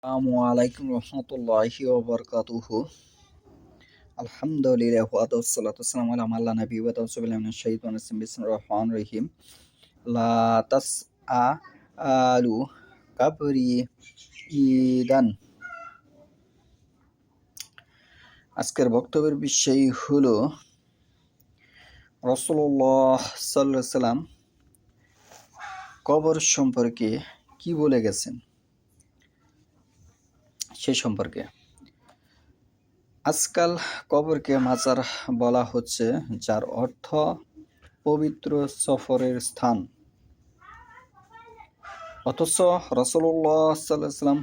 আসসালামু রহমতুল্লাহি ওয়া বারাকাতুহু। আলহামদুলিল্লাহ ওয়া আসসালাতু ওয়াসসালামু আলা মান লা নাবিয়্যা বা'দা। আউযু বিল্লাহি মিনাশ শাইতানির রাজিম। বিসমিল্লাহির রহমানির রহিম। লা তাসআলু কাবরি ইদান। আজকের বক্তব্যের বিষয় হলো রাসূলুল্লাহ সাল্লাল্লাহু আলাইহি ওয়াসাল্লাম কবর সম্পর্কে কি বলে গেছেন সে সম্পর্কে। আজকাল কবরকে মাজার বলা হচ্ছে, যার অর্থ পবিত্র সফরের স্থান। অথচ রাসূলুল্লাহ সাল্লাল্লাহু আলাইহি ওয়াসাল্লাম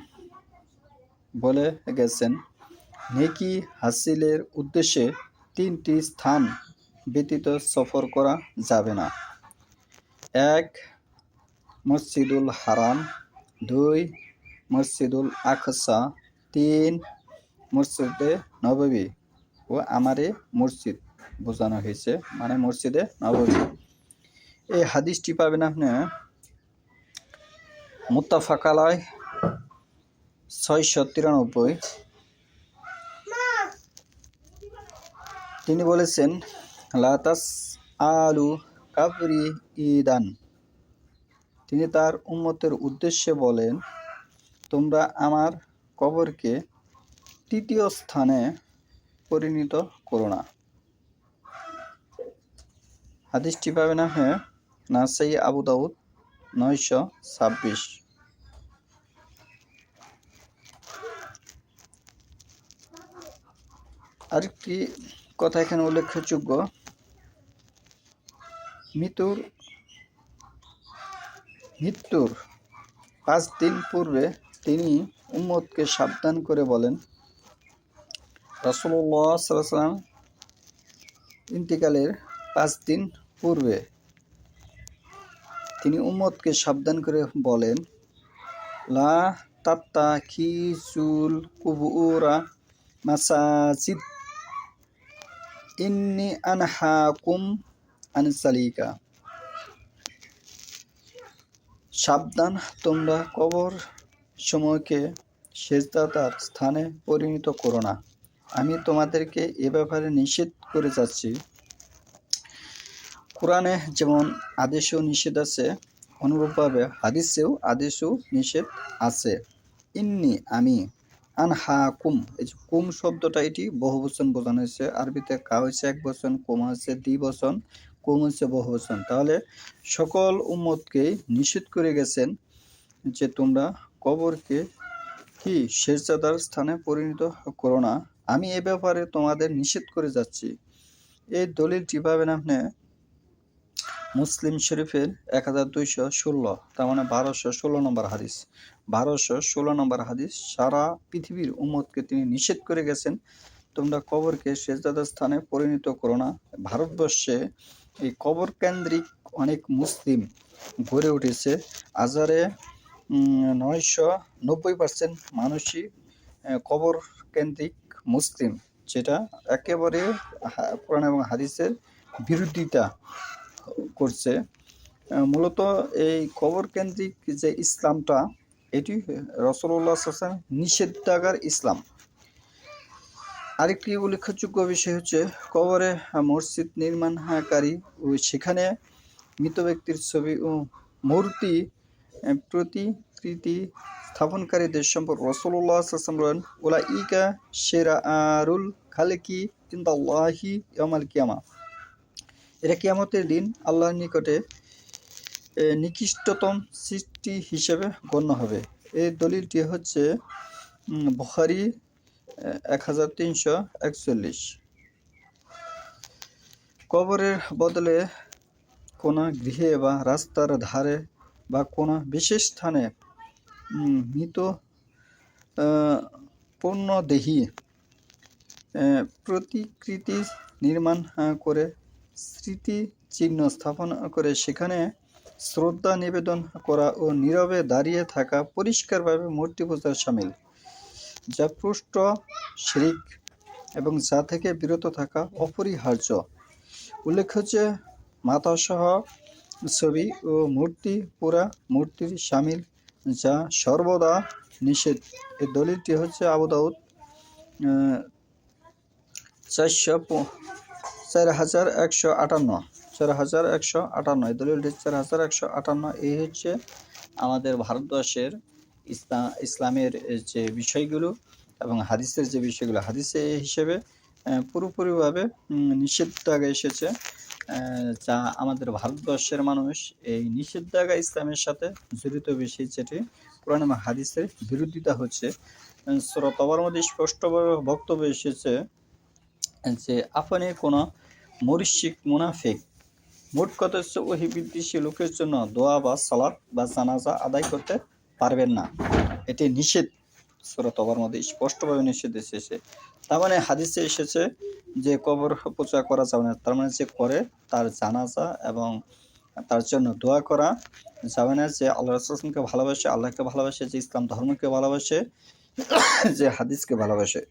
বলে গেছেন, নেকি হাসিলের উদ্দেশ্যে তিনটি স্থান ব্যতীত সফর করা যাবে না। ১. মসজিদুল হারাম, ২. মসজিদুল আকসা, ৩. মসজিদে নববী ও আমারে মসজিদ বোঝানো হয়েছে, মানে মসজিদে নববী। এই হাদিসটি পাবেন আপনি মুত্তাফাক আলাইহ ৬৯৩। তিনি বলেছেন, লা তাসআলু কাবরি ইদান। তিনি তার উম্মতের উদ্দেশ্যে বলেন, তোমরা আমার কবরকে তৃতীয় স্থানে পরিণত করো না। হাদিসটি পাবেন আপনি নাসাই, আবু দাউদ ৯২৬। আরেকটি কথা এখানে উল্লেখযোগ্য, মৃত্যুর ৫ দিন পূর্বে তিনি উম্মতকে সাবধান করে বলেন, রাসূলুল্লাহ সাল্লাল্লাহু আলাইহি ওয়াসাল্লাম ইন্তিকালের ৫ দিন পূর্বে তিনি উম্মতকে সাবধান করে বলেন, লা তাত্তাখিযুল কুবুরা মাসাজিদ ইন্নী আনহাকুম আন যালিকা। সাবধান, তোমরা কবর সমূহকে সেজদার স্থানে পরিণত করো না। আমি তোমাদেরকে এ ব্যাপারে নিষেধ করে যাচ্ছি। কোরআনে যেমন আদেশ ও নিষেধ আছে, অনুরূপভাবে হাদিসেও আদেশ ও নিষেধ আছে। ইন্নী, আমি, আনহাকুম, এই যে কুম শব্দটা, এটি বহুবচন বোঝানো হয়েছে। আরবিতে কা হয়েছে এক বচন, কুম হচ্ছে দ্বিবচন, কুম হচ্ছে বহুবচন। তাহলে সকল উম্মতকেই নিষেধ করে গেছেন যে তোমরা কবরকে কি সেজদার স্থানে পরিণত করো না। আমি এ ব্যাপারে তোমাদের নিষেধ করে যাচ্ছি। এই দলিলটি পাবেন আপনি মুসলিম শরীফের ১২১৬, তার মানে ১২১৬ নম্বর হাদিস। ১২১৬ নম্বর হাদিস। সারা পৃথিবীর উম্মতকে তিনি নিষেধ করে গেছেন, তোমরা কবরকে সেজদার স্থানে পরিণত করো না। ভারতবর্ষে এই কবর কেন্দ্রিক অনেক মুসলিম গড়ে উঠেছে। আজারে ৯৯০% মানুষই কবর কেন্দ্রিক মুসলিম, যেটা একেবারে কোরআন এবং হাদিসের বিরোধিতা করছে। মূলত এই কবর কেন্দ্রিক যে ইসলামটা, এটি রাসূলুল্লাহ সাল্লাল্লাহু আলাইহি ওয়াসাল্লাম নিষেধাজ্ঞার ইসলাম। আরেকটি উল্লেখযোগ্য বিষয় হচ্ছে, কবরে মসজিদ নির্মাণকারী ও সেখানে মৃত ব্যক্তির ছবি ও মূর্তি প্রতিকৃতি স্থাপনকারীদের সম্পর্কে রাসূলুল্লাহ সাল্লাল্লাহু আলাইহি ওয়াসাল্লাম বলেন, উলাইকা শিরারুল খালকি ইনদাল্লাহি ইয়াউমাল কিয়ামা। এরা কিয়ামতের দিন আল্লাহর নিকটে নিকৃষ্টতম সৃষ্টি হিসেবে গণ্য হবে। এই দলিলটি হচ্ছে বুখারী ১৩৪১। কবরের বদলে কোনো গৃহে বা রাস্তার ধারে বা কোনো বিশেষ স্থানে মৃত পূর্ণদেহী প্রতিকৃতি নির্মাণ করে স্মৃতিচিহ্ন স্থাপন করে সেখানে শ্রদ্ধা নিবেদন করা ও নীরবে দাঁড়িয়ে থাকা পরিষ্কারভাবে মূর্তি পূজার শামিল, যা পৃষ্ঠ শিরক এবং যা থেকে বিরত থাকা অপরিহার্য। উল্লেখ হচ্ছে, মাথাসহ ছবি ও মূর্তি পুরা মূর্তির শামিল, যা সর্বদা নিষেধ। এই দলিলটি হচ্ছে আবু দাউদ 4158 এই দলিলটি 4158। এই হচ্ছে আমাদের ভারতবর্ষের ইসলামের যে বিষয়গুলো এবং হাদিসের যে বিষয়গুলো, হাদিসে হিসেবে পুরোপুরিভাবে নিষেধাজ্ঞা এসেছে, যা আমাদের ভারতবর্ষের মানুষ এই নিষেধাজ্ঞা ইসলামের সাথে জড়িত বেশি, যেটি কোরআন এবং হাদিসের বিরোধিতা হচ্ছে। সূরা তবার মধ্যে স্পষ্টভাবে বক্তব্য এসেছে যে আপনি কোনো মুশরিক মুনাফিক, মোট কথা হচ্ছে ওহী বিদ্বেষী লোকের জন্য দোয়া বা সালাত বা জানাজা আদায় করতে পারবেন না। এটি নিষেধ, সূরা তবার মধ্যে স্পষ্টভাবে নিষেধ এসেছে। তার মানে হাদিসে এসেছে যে কবর পূজা করা যাবে না, তার মানে যে করে তার জানাজা এবং তার জন্য দোয়া করা যাবে না। যে আল্লাহ রাসূলকে ভালোবাসে, আল্লাহকে ভালোবাসে, যে ইসলাম ধর্মকে ভালোবাসে, যে হাদিসকে ভালোবাসে।